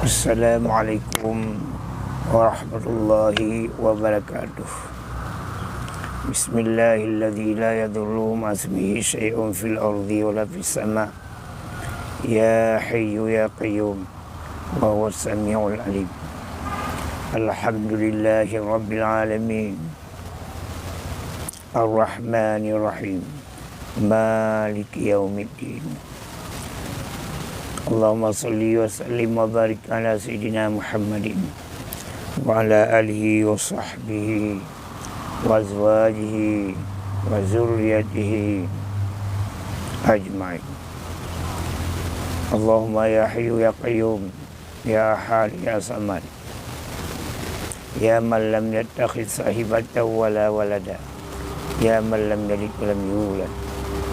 Assalamualaikum warahmatullahi wabarakatuh. Bismillahilladzi la yadurru ma'asmihi syai'un fil ardi wala fis sama'. Ya hayyu ya qayyum wa huwas samiul alim. Alhamdulillahi rabbil alamin. Ar-Rahmanir Rahim. Maliki yaumiddin. Allahumma salli wa sallim wa barik ala Sayyidina Muhammadin wa ala alihi wa sahbihi wa azwajihi wa zurriyatihi ajma'in. Allahumma ya hayyu ya qayyum ya ahad ya samad ya man lam yattakhidh sahibatan wala walada ya man lam yalid wa lam yulad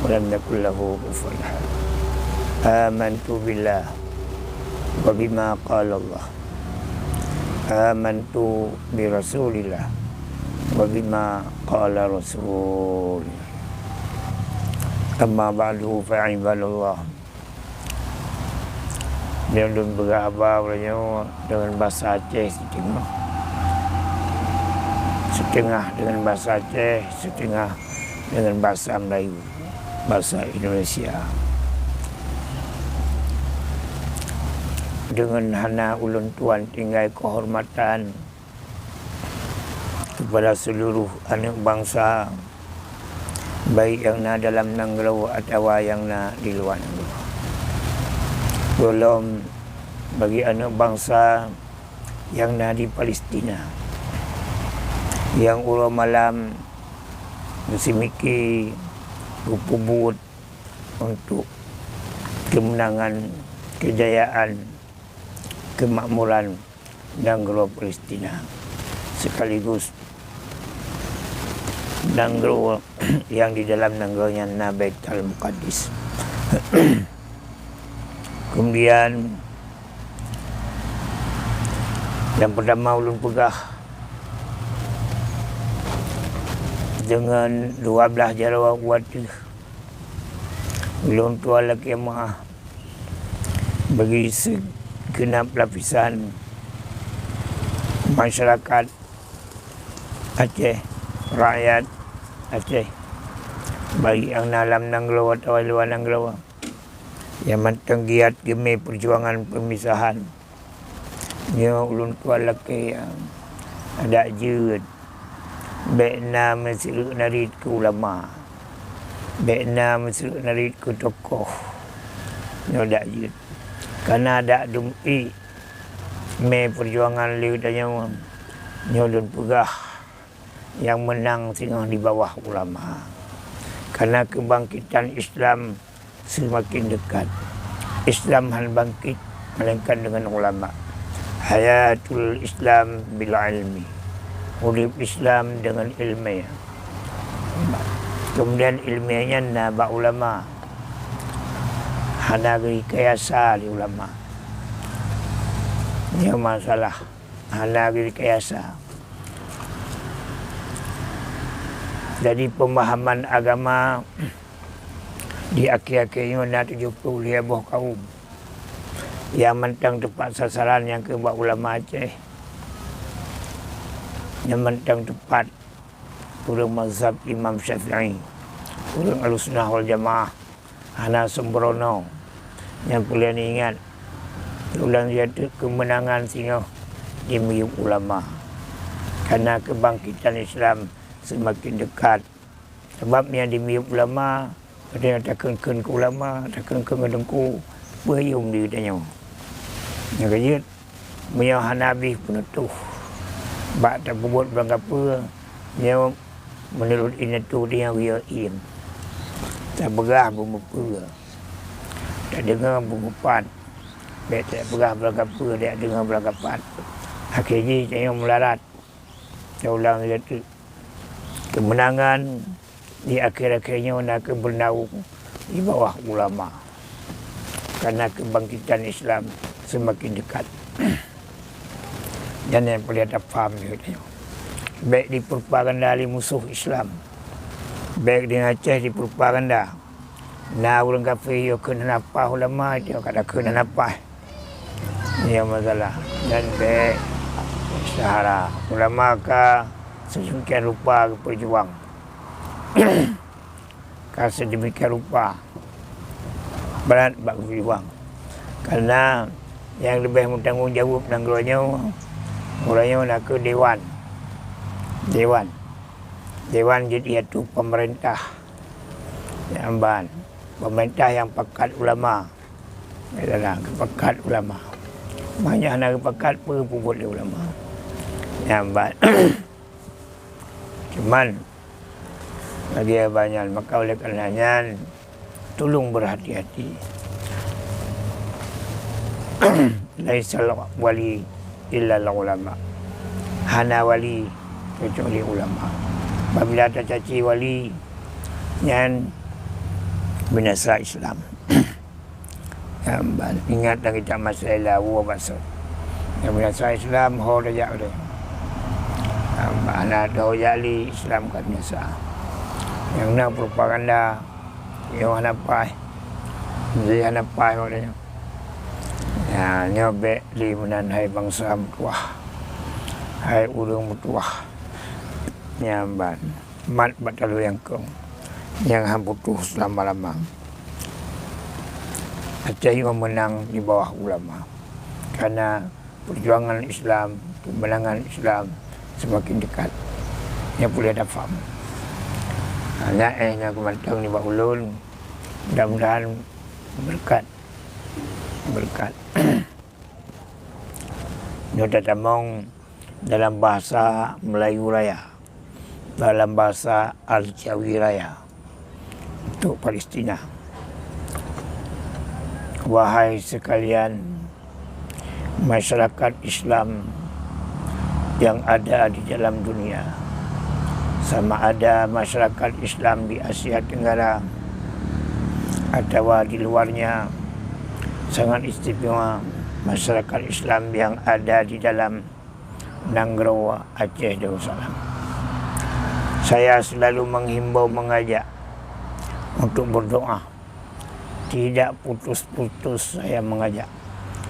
wa lam yakul lahu kufuwan ahad. Amantu billah wa bima qala Allah. Amantu bi rasulillah wa bima qala rasul. Amma ba'du fa ibadallah. Dia dun berkhabar dengan bahasa Aceh setengah dengan bahasa Aceh, setengah dengan bahasa Melayu, bahasa Indonesia. Dengan hana ulun tuan tinggal kehormatan kepada seluruh anak bangsa, baik yang na dalam Nangglau atau yang na di luar Nangglau. Belum bagi anak bangsa yang na di Palestina, yang ulah malam musimiki berpubut untuk kemenangan, kejayaan, kemakmuran Nangglau Palestina, sekaligus Nangglau yang di dalam Nangglau-nya Baitul Muqaddis. Kemudian yang pertama ulun pegah dengan 12 jarawat wati ulun tua laki maha bagi segenap lapisan masyarakat Aceh, rakyat Aceh, baik yang dalam Nangglau atau luar Nangglau, yang mantang giat gemi perjuangan pemisahan. Nya ulun tua laki yang ada jeut bekna mesiruk narid ke ulama, bekna mesiruk narid ke tokoh. Nya ada jeut karena ada dumpi me perjuangan liu tanya nya ulun pegah yang menang singgah di bawah ulama, karena kebangkitan Islam semakin dekat. Islam han bangkit melainkan dengan ulama. Hayatul Islam bil ilmi. Urip Islam dengan ilmiah. Kemudian ilmiahnya naba ulama. Hanagri kayasa di ulama. Ini masalah. Hanagri kayasa. Jadi pemahaman agama di akhir-akhirnya nak 70 ribuh kaum yang mentang tepat sasaran yang ke buat ulama Aceh, yang mentang tepat kurang mazhab Imam Syafi'i, kurang Ahlussunnah wal Jamaah, hana sembrono. Yang kalian ingat ulang jatuh kemenangan singgah di miuk ulama, karena kebangkitan Islam semakin dekat. Sebabnya di miuk ulama ada yang takkan ke ulama, takkan ke ngedengku, berayum dia tanya. Yang kajut, menyawahan Nabi penutuh. Bak tak berbuat berangkapa, dia menurut ini tu dia ria'in. Tak berah bermuka. Tak dengar bermupat. Baik tak berah berangkapa, dia dengar berangkapan. Akhirnya saya melarat. Saya ulang kata, kemenangan di akhir-akhirnya nak bernaung di bawah ulama, karena kebangkitan Islam semakin dekat. Dan yang boleh ada faham dia, baik di propaganda oleh musuh Islam, baik di Aceh di propaganda, na orang kafir yo kena napa ulama dia kata kena napa. Yang masalah dan baik sahara ulama ka sedemikian rupa berjuang ka sedemikian rupa berat bak berjuang karena yang lebih bertanggungjawab nanggurnya orangnya nak ke dewan jadi itu pemerintah Jamban, pemerintah yang pekat ulama adalah pekat ulama banyak nak pekat puput ulama Jamban. Cuman lagi banyak maka oleh karenanya tolong berhati-hati. Laisal wali illa ulama. Hana wali kecuali ulama. Apabila tercaci wali yang binasa Islam. Ingat lagi tak masalah wa basar. Yang binasa Islam ho rajak dia. Anak dah jali Islam kat binasa. Yang nak propaganda yang hanapai. Dia hanapai orangnya. Ya, nyobek li menan hai bangsa mutuah. Hai urang mutuah. Nyamban. Mat batalu yang kong. Yang hamputuh selama-lama. Aceh yang menang di bawah ulama. Karena perjuangan Islam, kemenangan Islam semakin dekat. Yang boleh ada faham. Nak kemantang di bawah ulun. Mudah-mudahan berkat. Nyata tamong dalam bahasa Melayu Raya, dalam bahasa Al-Jawi Raya untuk Palestina. Wahai sekalian masyarakat Islam yang ada di dalam dunia, sama ada masyarakat Islam di Asia Tenggara atau di luarnya, sangat istimewa masyarakat Islam yang ada di dalam Nanggro, Aceh Darussalam. Saya selalu menghimbau, mengajak untuk berdoa. Tidak putus-putus saya mengajak.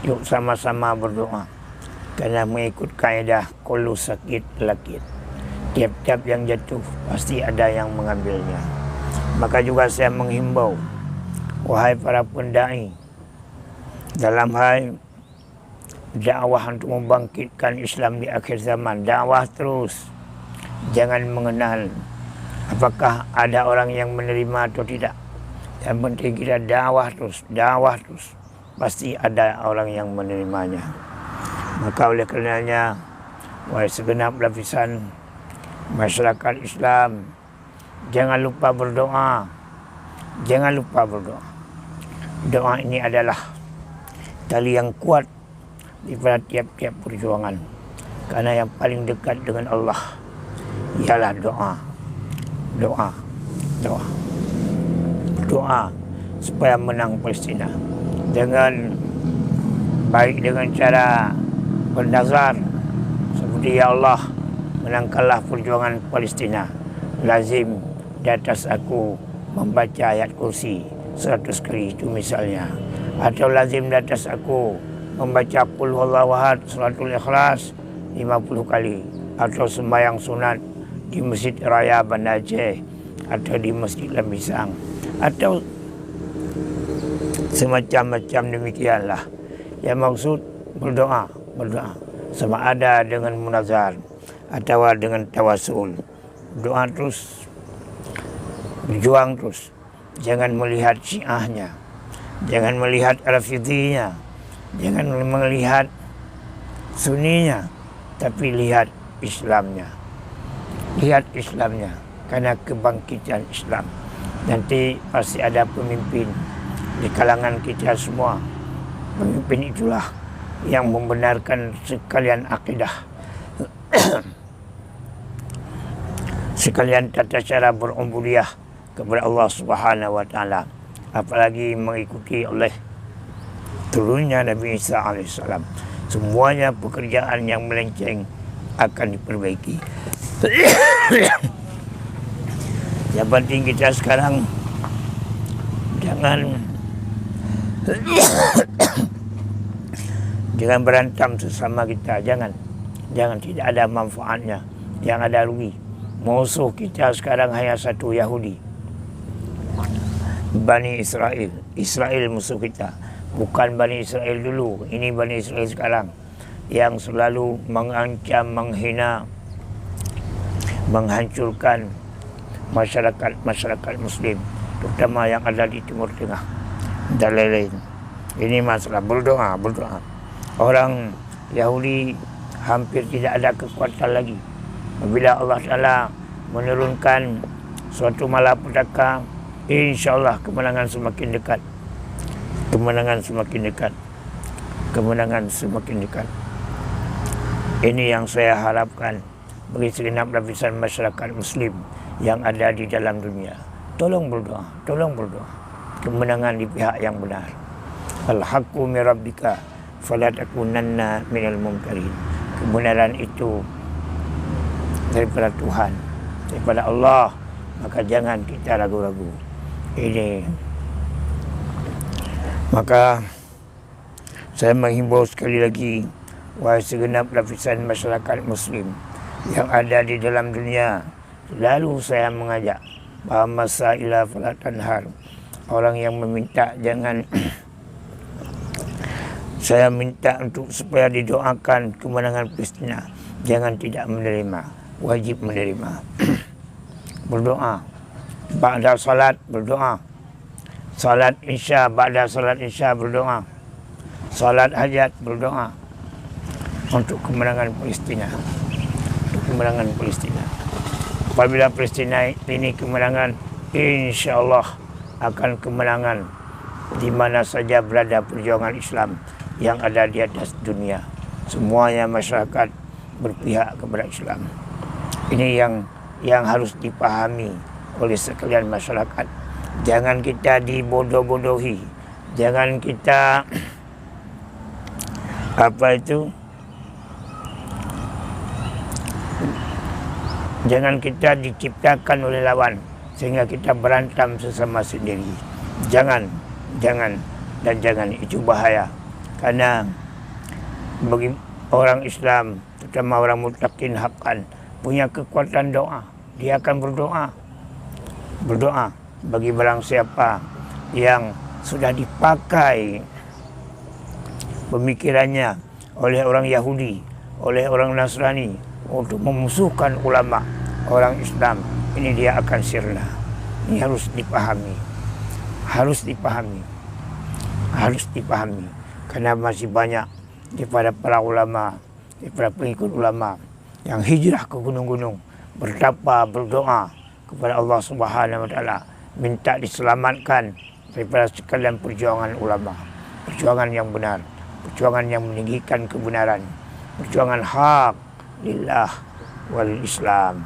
Yuk sama-sama berdoa. Kerana mengikut kaedah kalau sakit lakit. Tiap-tiap yang jatuh pasti ada yang mengambilnya. Maka juga saya menghimbau, wahai para pendai, dalam hal dakwah untuk membangkitkan Islam di akhir zaman, dakwah terus. Jangan mengenal apakah ada orang yang menerima atau tidak. Yang penting kita dakwah terus. Pasti ada orang yang menerimanya. Maka oleh karenanya, wahai segenap lapisan masyarakat Islam, jangan lupa berdoa. Doa ini adalah tali yang kuat di pada tiap-tiap perjuangan. Karena yang paling dekat dengan Allah ialah doa supaya menang Palestina. Dengan baik dengan cara bernazar seperti ya Allah menangkanlah perjuangan Palestina. Lazim di atas aku membaca ayat kursi 100 kali itu misalnya. Atau lazim di atas aku membaca qul huwallahu ahad suratul ikhlas 50 kali. Atau sembahyang sunat di Masjid Raya Banda Aceh atau di Masjid Lambisang. Atau semacam-macam demikianlah. Yang maksud berdoa. Sama ada dengan munazar atau dengan tawasul. Doa terus. Berjuang terus. Jangan melihat syiahnya. Jangan melihat Rafidhinya. Jangan melihat Sunninya. Tapi lihat Islamnya. Karena kebangkitan Islam. Nanti pasti ada pemimpin di kalangan kita semua. Pemimpin itulah yang membenarkan sekalian akidah. Sekalian tata cara berubudiyah kepada Allah Subhanahu wa taala. Apalagi mengikuti oleh turunnya Nabi Isa alaihissalam. Semuanya pekerjaan yang melenceng akan diperbaiki. Yang penting kita sekarang Jangan berantem sesama kita, jangan. Tidak ada manfaatnya, yang ada rugi. Musuh kita sekarang hanya satu, Yahudi, Bani Israel. Israel musuh kita, bukan Bani Israel dulu. Ini Bani Israel sekarang yang selalu mengancam, menghina, menghancurkan masyarakat Muslim, terutama yang ada di Timur Tengah dan lain-lain. Ini masalah. Berdoa. Orang Yahudi hampir tidak ada kekuatan lagi. Apabila Allah Ta'ala menurunkan suatu malapetaka, insya-Allah kemenangan semakin dekat. Kemenangan semakin dekat. Ini yang saya harapkan bagi segenap lapisan masyarakat Muslim yang ada di dalam dunia. Tolong berdoa. Kemenangan di pihak yang benar. Al-haqqu min rabbika fala takunanna minal mumtarin. Kebenaran itu daripada Tuhan, daripada Allah, maka jangan kita ragu-ragu. Ini maka saya menghimbau sekali lagi, wahai segenap lapisan masyarakat Muslim yang ada di dalam dunia, selalu saya mengajak bahawa masaila fala tanhar. Orang yang meminta jangan saya minta untuk supaya didoakan kemenangan Palestina, jangan tidak menerima, wajib menerima. Berdoa ba'da salat, berdoa. Salat Isya, ba'da salat Isya berdoa. Salat hajat berdoa untuk kemenangan Palestina. Apabila Palestina ini kemenangan, insya-Allah akan kemenangan di mana saja berada perjuangan Islam yang ada di atas dunia. Semuanya masyarakat berpihak kepada Islam. Ini yang harus dipahami oleh sekalian masyarakat. Jangan kita dibodoh-bodohi. Jangan kita jangan kita diciptakan oleh lawan sehingga kita berantem sesama sendiri. Jangan. Itu bahaya. Karena bagi orang Islam, terutama orang muttaqin haqqan, punya kekuatan doa. Dia akan berdoa bagi barang siapa yang sudah dipakai pemikirannya oleh orang Yahudi, oleh orang Nasrani untuk memusuhkan ulama orang Islam. Ini dia akan sirna. Ini harus dipahami. Karena masih banyak daripada para ulama, daripada pengikut ulama yang hijrah ke gunung-gunung, bertapa, berdoa kepada Allah Subhanahu wa Ta'ala, minta diselamatkan daripada sekalian perjuangan ulama, perjuangan yang benar, perjuangan yang meninggikan kebenaran, perjuangan hak lillah wal Islam.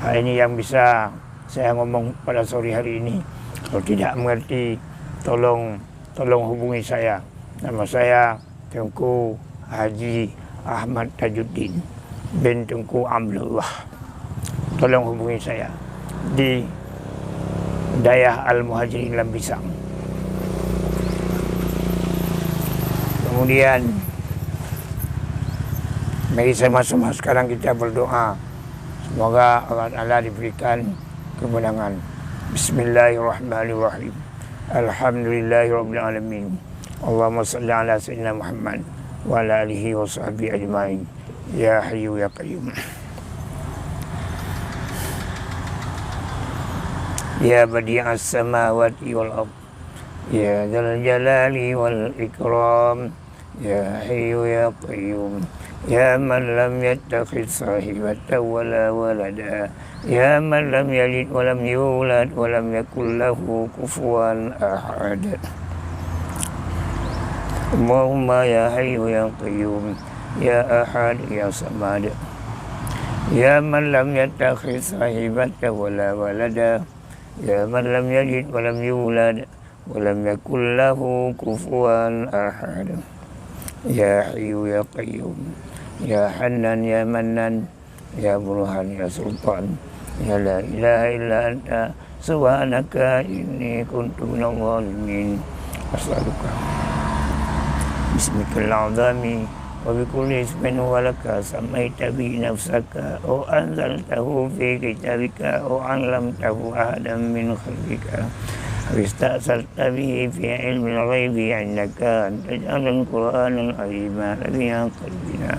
Ini yang bisa saya ngomong pada sore hari ini. Kalau tidak mengerti, tolong hubungi saya. Nama saya Tengku Haji Ahmad Tajuddin bin Tengku Abdullah. Tolong hubungi saya di Dayah Al-Muhajirin Lambisang. Kemudian mari sama-sama sekarang kita berdoa. Semoga Allah Ta'ala diberikan kemenangan. Bismillahirrahmanirrahim. Alhamdulillahirabbil alamin. Allahumma shalli ala sayyidina Muhammad wa ala alihi wa sahbihi ajmain. Ya Hayyu ya Qayyum. Ya badi'as samawati wal ardh. Ya dzal jalali wal ikram. Ya Hayyu ya Qayyum. Ya man lam yattakhidh sahibatan wala walada. Ya man lam yalid wa lam yulad wa lam yakul lahu kufuwan ahad. Allahumma ya Hayyu ya Qayyum. Ya Ahad ya Samad. Ya man lam yattakhidh sahibatan wala walada. Ya man lam yalid wa lam yulad wa lam yakul lahu kufuwan ahad. Ya Hayyu ya Qayyum. Ya Hannan ya Mannan. Ya Burhan ya Sultan. Ya la ilaha illa anta subhanaka inni kuntu minadh dhalimin. As'aluka bismikal azami wa bi kulli ismin huwa laka samaita bi nafsaka aw anzaltahu fi kitabika aw 'allamtahu ahadan min khalqika aw ista'sarta bihi fi 'ilmi al-ghaibi 'indaka an taj'ala al-Qur'ana al-'azima rabi'a qalbina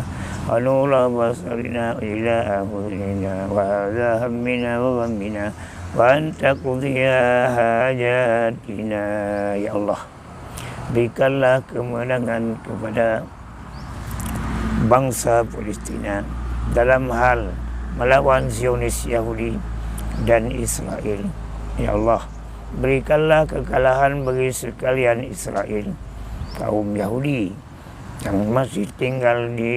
wa nura basarina wa ilaha hudina wa hadha hammina wa ghammina wa anta qudhiya hajatina. Ya Allah, berikanlah kemenangan kepada bangsa Palestina dalam hal melawan Zionis Yahudi dan Israel. Ya Allah, berikanlah kekalahan bagi sekalian Israel, kaum Yahudi yang masih tinggal di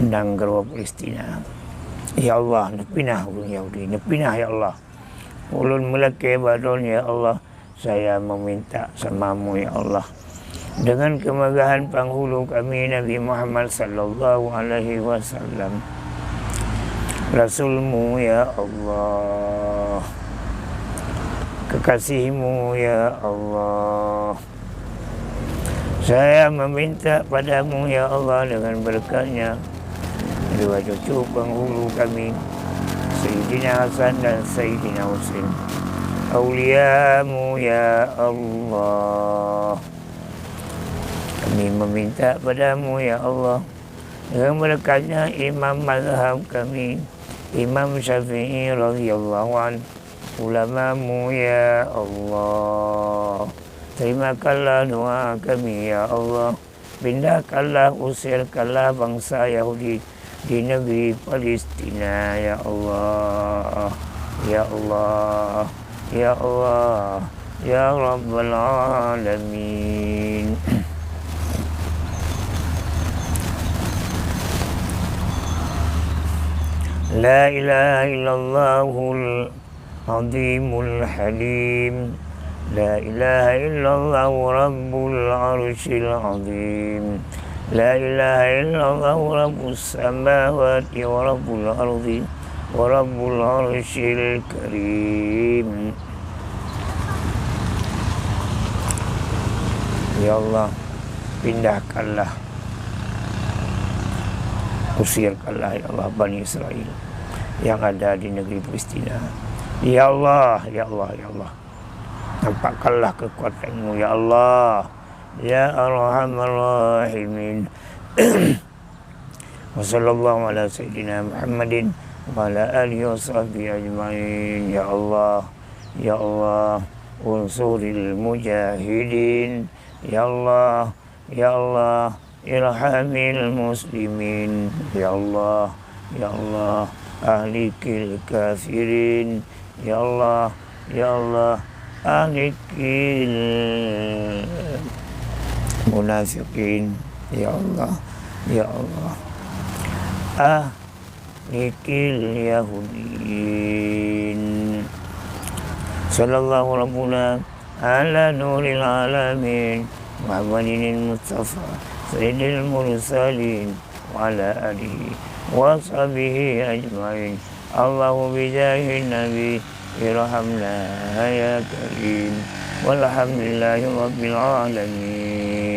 negara Palestina. Ya Allah, nepinah ulun Yahudi, nepinah ya Allah. Ulun melaki badon ya Allah, saya meminta samamu ya Allah, dengan kemegahan penghulu kami Nabi Muhammad sallallahu alaihi wasallam, Rasulmu ya Allah, kekasihmu ya Allah. Saya meminta padamu ya Allah dengan berkatnya dua cucu penghulu kami, Sayyidina Hasan dan Sayyidina Husain, auliamu ya Allah. Kami meminta padamu ya Allah dengan berkatnya imam mazhab kami, Imam Syafi'i radhiyallahu anhu, ulamamu ya Allah. Terimakanlah doa kami ya Allah. Pindahkanlah, usirkanlah bangsa Yahudi di negeri Palestina ya Allah. Ya Allah, ya Allah, ya Rabbal Alamin. La ilaha illallahul azimul halim. La ilaha illallah rabbul arshil azim. La ilaha illallah rabbus samawati wa rabbul ardi wa rabbul arshil karim. Ya Allah, pindahkanlah, usirkanlah ya Allah Bani Israel yang ada di negeri Palestina. Ya Allah, ya Allah, ya Allah, nampakkanlah kekuatanmu ya Allah, ya Arhamar Rahimin. Wa sallallahu ala sayyidina Muhammadin wa ala alihi wa sahbihi ajma'in. Ya Allah, ya Allah, unsuril mujahidin. Ya Allah, ya Allah, irhamil muslimin. Ya Allah, ya Allah, ahlikil kafirin. Ya Allah, ya Allah, ahlikil munafiqin. Ya Allah, ya Allah, ahlikil yahudin. Sallallahu rabbuna ala nuril alamin Muhammadin Mustafa sayyidil mursalin wa ala alihi wa sahbihi ajma'in. Allahu bijahin nabi irhamna ya karim walhamdulillahi rabbil alamin.